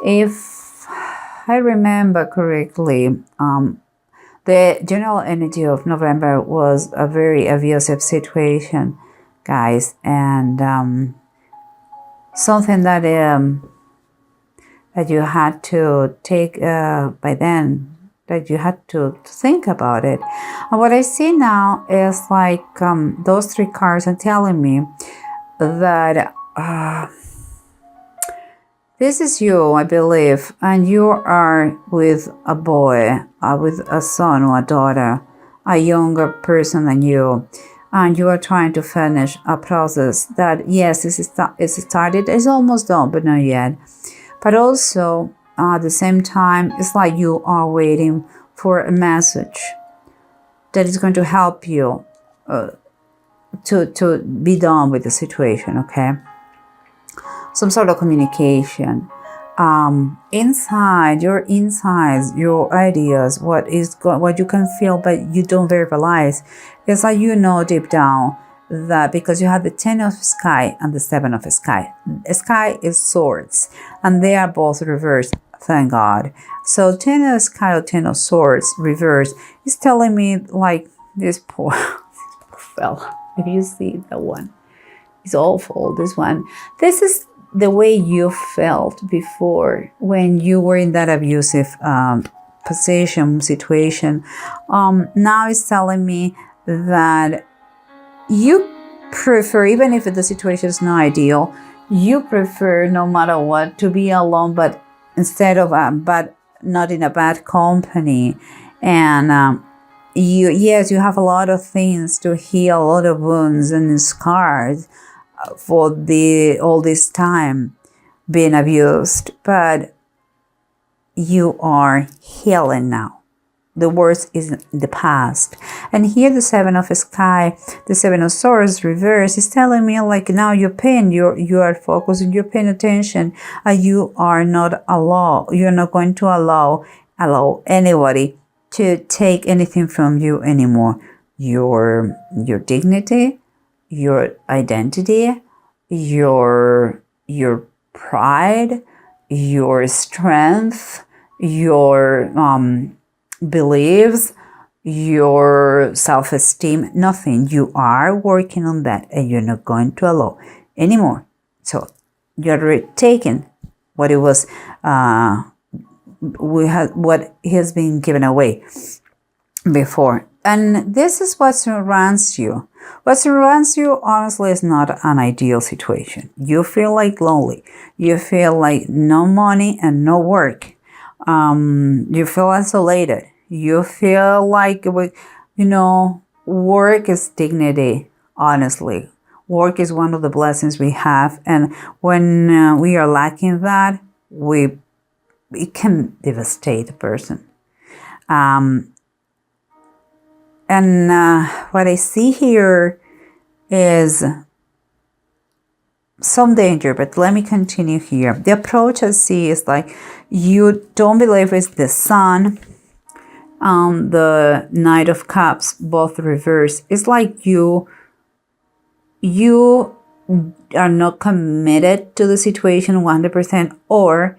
If I remember correctly, the general energy of November was a very abusive situation, guys, and something that you had to take by then, that you had to think about it. And what I see now is like those three cards are telling me that this is you, I believe, and you are with a boy, with a son or a daughter, a younger person than you, and you are trying to finish a process that, yes, it's started, it's almost done, but not yet. But also, at the same time, it's like you are waiting for a message that is going to help you to be done with the situation, okay? Some sort of communication. Inside your insides, your ideas, what you can feel but you don't verbalize, it's like you know deep down that because you have the 10 of sky and the 7 of sky. Sky is swords and they are both reversed, thank God. So 10 of sky or 10 of swords reversed is telling me like this poor fella. If you see that one, it's awful. This one, this is the way you felt before when you were in that abusive position, situation. Now it's telling me that you prefer, even if the situation is not ideal, you prefer no matter what to be alone, but instead of but not in a bad company. And yes, you have a lot of things to heal, a lot of wounds and scars for all this time being abused, but you are healing now. The worst is in the past. And here the 7 of sky, the 7 of swords reverse is telling me like now you're paying, you are focusing, you're paying attention, and you are not you're not going to allow anybody to take anything from you anymore. Your dignity, your identity, your pride, your strength, your beliefs, your self-esteem, nothing. You are working on that and you're not going to allow anymore. So you're taking what it was what has been given away before. And this is what surrounds you. What surrounds you, honestly, is not an ideal situation. You feel like lonely. You feel like no money and no work. You feel isolated. You feel like, work is dignity, honestly. Work is one of the blessings we have. And when we are lacking that, it can devastate a person. And what I see here is some danger, but let me continue here. The approach I see is like you don't believe it's the sun, the Knight of Cups, both reversed. It's like you are not committed to the situation 100%, or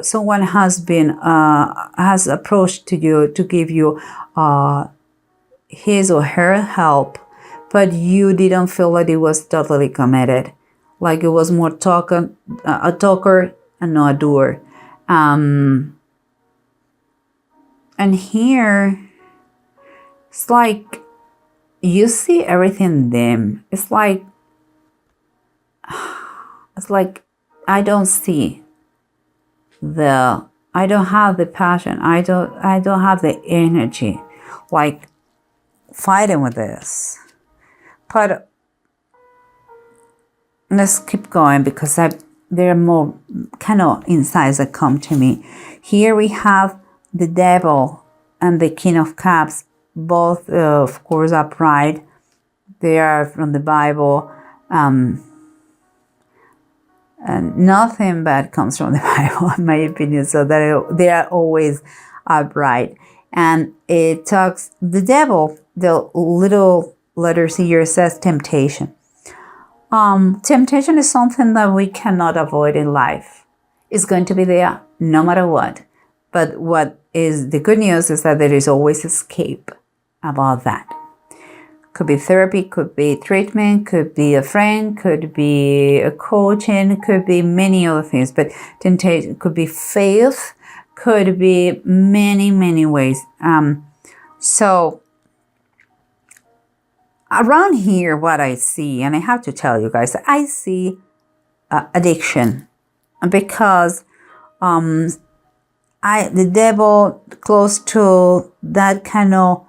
someone has approached to you to give you his or her help, but you didn't feel that it was totally committed. Like it was more a talker and not a doer. And here, it's like you see everything dim. It's like I don't have the passion. I don't have the energy, like fighting with this. But let's keep going because there are more kind of insights that come to me. Here we have the Devil and the King of Cups, both of course upright. They are from the Bible. And nothing bad comes from the Bible, in my opinion. So they are always upright. And it talks, the devil, the little letters here says temptation. Temptation is something that we cannot avoid in life. is going to be there no matter what. But what is the good news is that there is always escape about that. Could be therapy, could be treatment, could be a friend, could be a coaching, could be many other things. But temptation could be faith, could be many ways. So around here, what I see, and I have to tell you guys, I see addiction, because the devil close to that kind of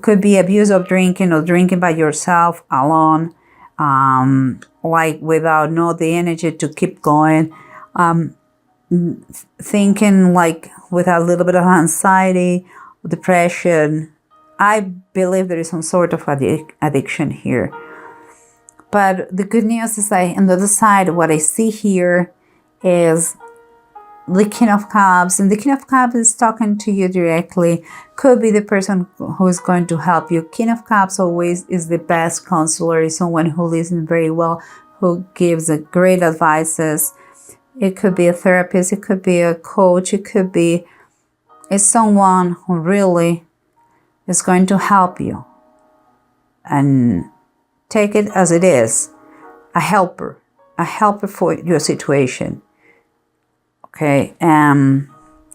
could be abuse of drinking, or drinking by yourself alone, like without the energy to keep going, thinking like with a little bit of anxiety, depression. I believe there is some sort of addiction here. But the good news is that on the other side, what I see here is the King of Cups, and the King of Cups is talking to you directly. Could be the person who is going to help you. King of Cups always is the best counselor, is someone who listens very well, who gives great advices. It could be a therapist, it could be a coach, it could be someone who really is going to help you. And take it as it is, a helper for your situation. Okay,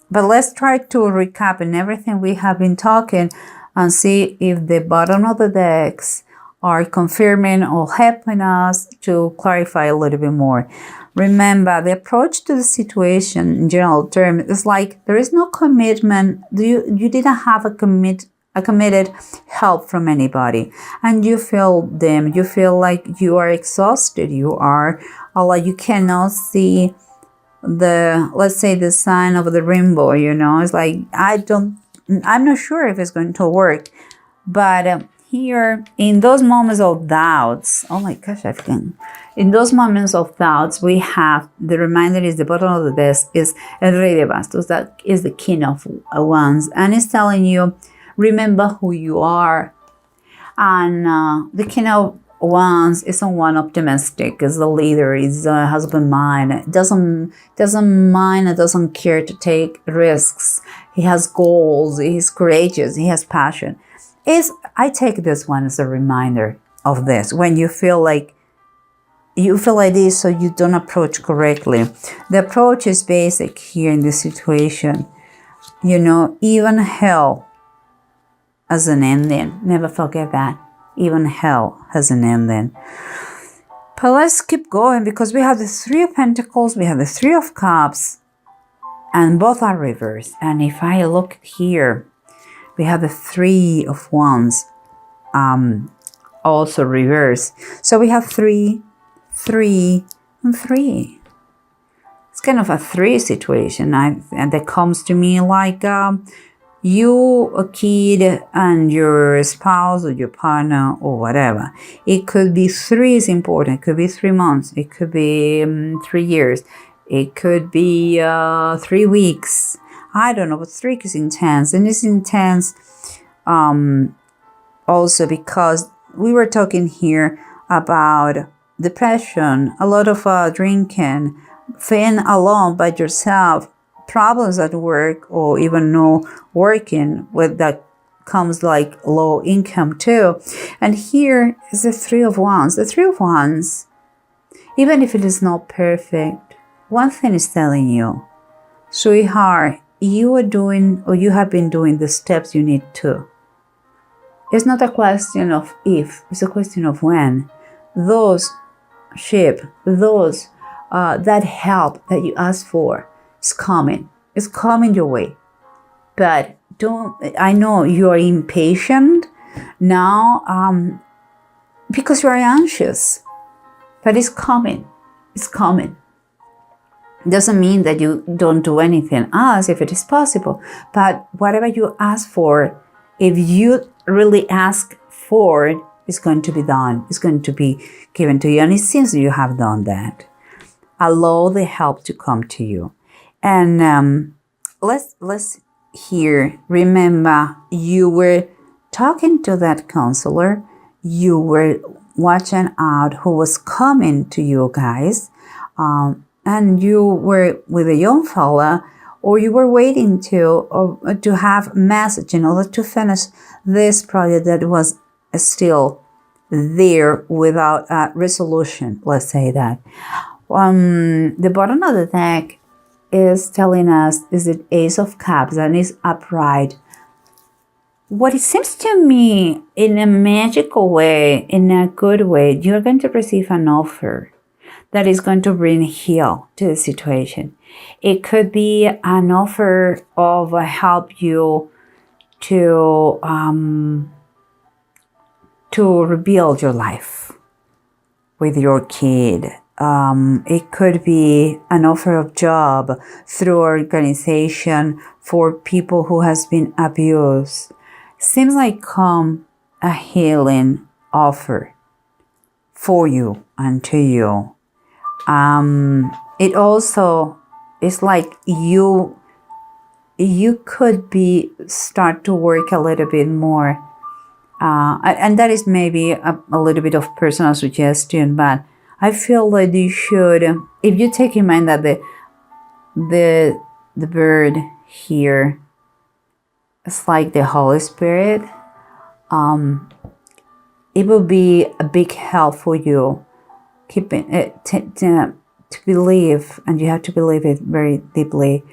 but let's try to recap in everything we have been talking and see if the bottom of the decks are confirming or helping us to clarify a little bit more. Remember, the approach to the situation in general terms is like there is no commitment. You didn't have a committed help from anybody, and you feel them. You feel like you are exhausted. You are, like you cannot see let's say the sign of the rainbow, it's like I'm not sure if it's going to work. But here in those moments of doubts, oh my gosh, in those moments of doubts, we have the reminder is the bottom of the desk is El Rey de Bastos, that is the King of Wands, and it's telling you, remember who you are. And the King of Wands is someone optimistic, is the leader, is a husband mind, doesn't mind and doesn't care to take risks. He has goals, he's courageous, he has passion. I take this one as a reminder of this. When you feel like this, so you don't approach correctly. The approach is basic here in this situation. Even hell has an ending. Never forget that. Even hell has an ending. But let's keep going, because we have the Three of Pentacles, we have the Three of Cups, and both are reversed. And if I look here, we have the Three of Wands, also reversed. So we have 3, 3, and 3. It's kind of a 3 situation, and that comes to me like you, a kid, and your spouse or your partner or whatever. It could be 3 is important. It could be 3 months. It could be 3 years. It could be 3 weeks. I don't know, but 3 is intense. And it's intense also because we were talking here about depression, a lot of drinking, feeling alone by yourself, problems at work, or even no working with that comes like low income too. And here is the Three of Wands. The Three of Wands, even if it is not perfect, one thing is telling you, sweetheart, you are doing, or you have been doing the steps you need to. It's not a question of if, it's a question of when. That help that you asked for is coming. It's coming your way. But I know you are impatient now because you are anxious. But it's coming. It's coming. Doesn't mean that you don't do anything else if it is possible. But whatever you ask for, if you really ask for it, it's going to be done. It's going to be given to you. And it seems you have done that. Allow the help to come to you. And let's here remember, you were talking to that counselor. You were watching out who was coming to you guys. and you were with a young fella, or you were waiting to have message in order to finish this project that was still there without a resolution, let's say that. The bottom of the deck is telling us is the Ace of Cups, and is upright. What it seems to me, in a magical way, in a good way, you're going to receive an offer that is going to bring heal to the situation. It could be an offer of help you to rebuild your life with your kid. It could be an offer of job through organization for people who has been abused. Seems like a healing offer for you and to you. It also is like you could be start to work a little bit more, and that is maybe a little bit of personal suggestion, but I feel that you should, if you take in mind that the bird here is like the Holy Spirit, it will be a big help for you. Keeping it to believe, and you have to believe it very deeply,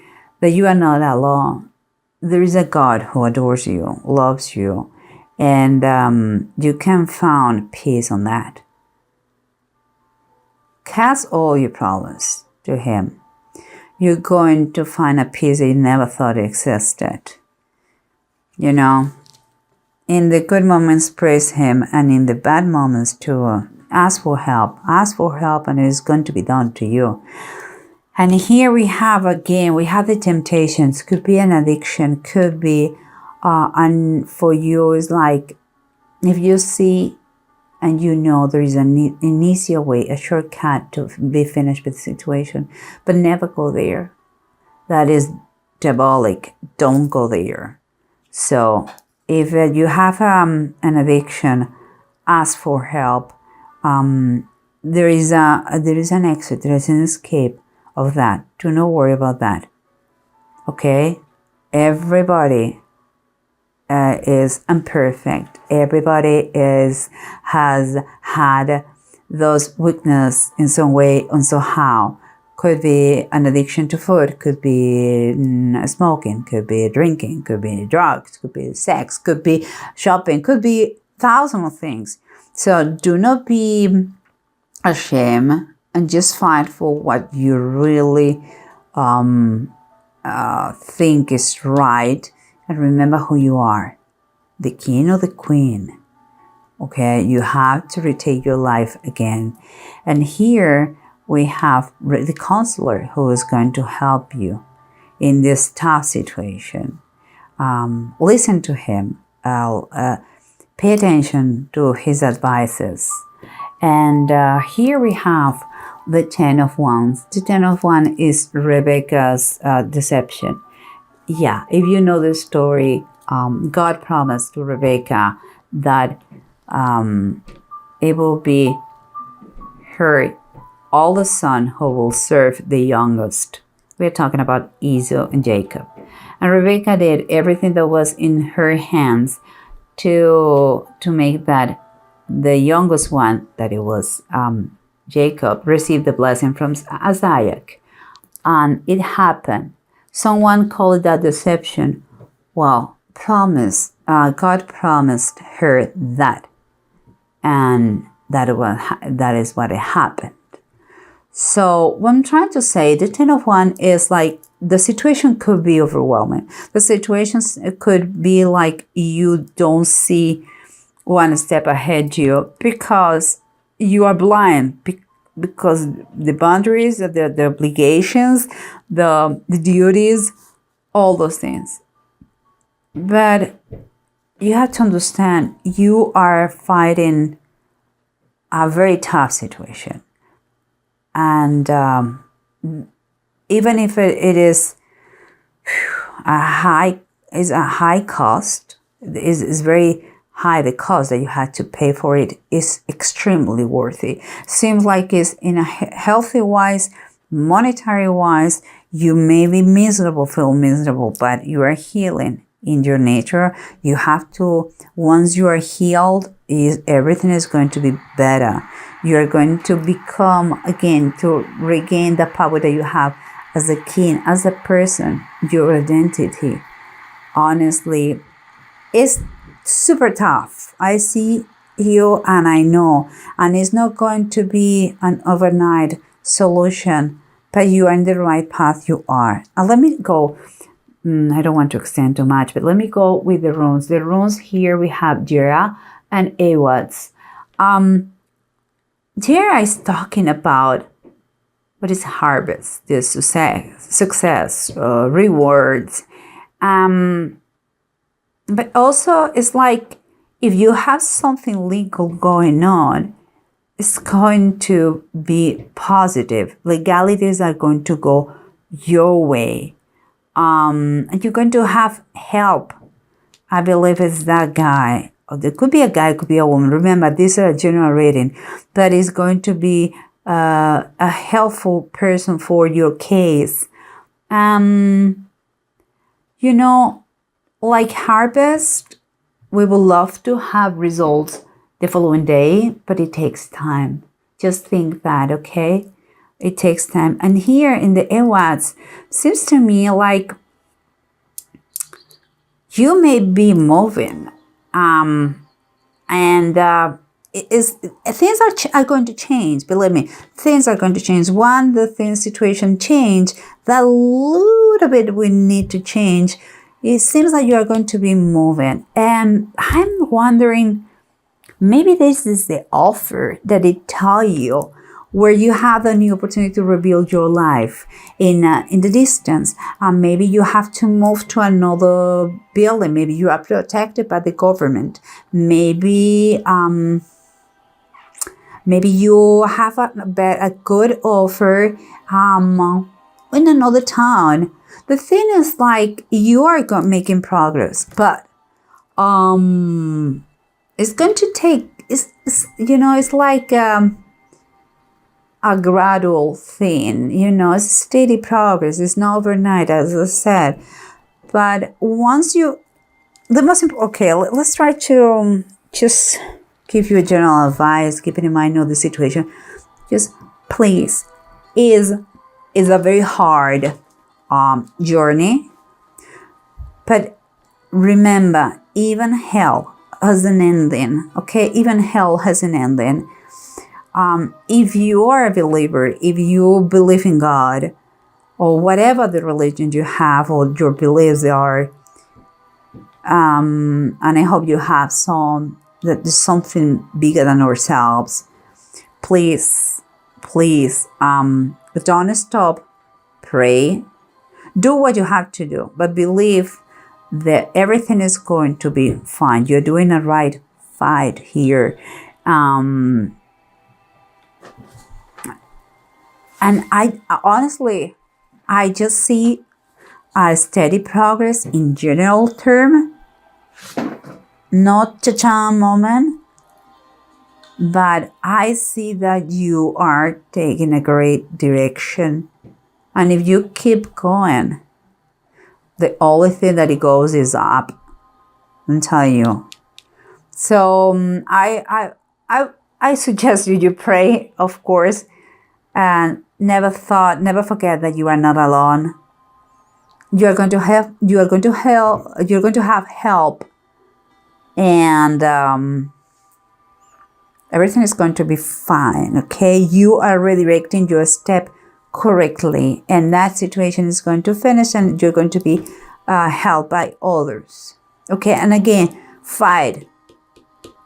that you are not alone. There is a God who adores you, loves you, and you can find peace on that. Cast all your problems to Him. You're going to find a peace that you never thought existed. You know, in the good moments, praise Him, and in the bad moments, too, ask for help. Ask for help, and it is going to be done to you. And here we have the temptations. Could be an addiction. Could be, and for you, it's like if you see and you know there is an easier way, a shortcut to be finished with the situation, but never go there. That is diabolic. Don't go there. So if you have an addiction, ask for help. There is an exit. There is an escape of that. Do not worry about that. Okay? Everybody is imperfect. Everybody has had those weaknesses in some way and somehow. Could be an addiction to food, could be smoking, could be drinking, could be drugs, could be sex, could be shopping, could be thousands of things. So do not be ashamed and just fight for what you really think is right. And remember who you are, the king or the queen. Okay, you have to retake your life again. And here we have the counselor who is going to help you in this tough situation. Listen to him. Pay attention to his advices. And here we have the Ten of Wands. The Ten of Wands is Rebecca's deception. Yeah, if you know the story, God promised to Rebecca that it will be her oldest son who will serve the youngest. We're talking about Esau and Jacob. And Rebecca did everything that was in her hands to make that the youngest one, that it was Jacob, receive the blessing from Isaac. And it happened. Someone called that deception. Well, God promised her that. And that is what happened. So what I'm trying to say, the Ten of Wands is like the situation could be overwhelming. The situations could be like you don't see one step ahead you because you are blind, because the boundaries, the obligations, the duties, all those things. But you have to understand you are fighting a very tough situation. And even if it is a high cost, is very high, the cost that you had to pay for it is extremely worthy. Seems like it's in a healthy wise, monetary wise, you may be miserable, feel miserable, but you are healing in your nature. You have to, once you are healed, everything is going to be better. You are going to become, again, to regain the power that you have as a king, as a person, your identity. Honestly, it's super tough. I see you and I know, and it's not going to be an overnight solution, but you are in the right path. You are. And let me go. I don't want to extend too much, but let me go with the runes. The runes here we have Jera and Awads. Jera is talking about what is harvest, the success, rewards. But also it's like if you have something legal going on, it's going to be positive. Legalities are going to go your way. And you're going to have help. I believe it's that guy. Or there could be a guy, it could be a woman. Remember, this is a general reading. That is going to be a helpful person for your case. You know, like harvest, we would love to have results the following day, but it takes time. Just think that, okay? It takes time. And here in the Awads, seems to me like you may be moving. Things are going to change. Believe me, things are going to change. When the situation change, that little bit we need to change. It seems like you are going to be moving. And I'm wondering, maybe this is the offer that it tell you, where you have a new opportunity to rebuild your life in the distance. Maybe you have to move to another building. Maybe you are protected by the government. Maybe you have a good offer in another town. The thing is, like, you are making progress, but it's going to take. It's like a gradual thing. It's steady progress. It's not overnight, as I said. But once you, the most important. Okay, let's try to just give you a general advice, keeping in mind the situation. Just please, is a very hard journey, but remember, even hell has an ending. Okay, even hell has an ending. If you are a believer, if you believe in God, or whatever the religion you have or your beliefs are, and I hope you have that there's something bigger than ourselves. Please, don't stop. Pray. Do what you have to do, but believe that everything is going to be fine. You're doing a right fight here. And I honestly, I just see a steady progress in general term, not cha-cha moment, but I see that you are taking a great direction. And if you keep going, the only thing that it goes is up. I'm telling you. So I suggest you pray, of course, and never forget that you are not alone. You are going to have help, and everything is going to be fine. Okay, you are redirecting your step correctly, and that situation is going to finish, and you're going to be helped by others. Okay, and again, fight.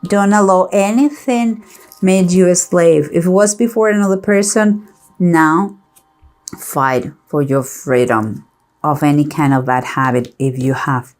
Don't allow anything made you a slave. If it was before another person, now fight for your freedom of any kind of bad habit if you have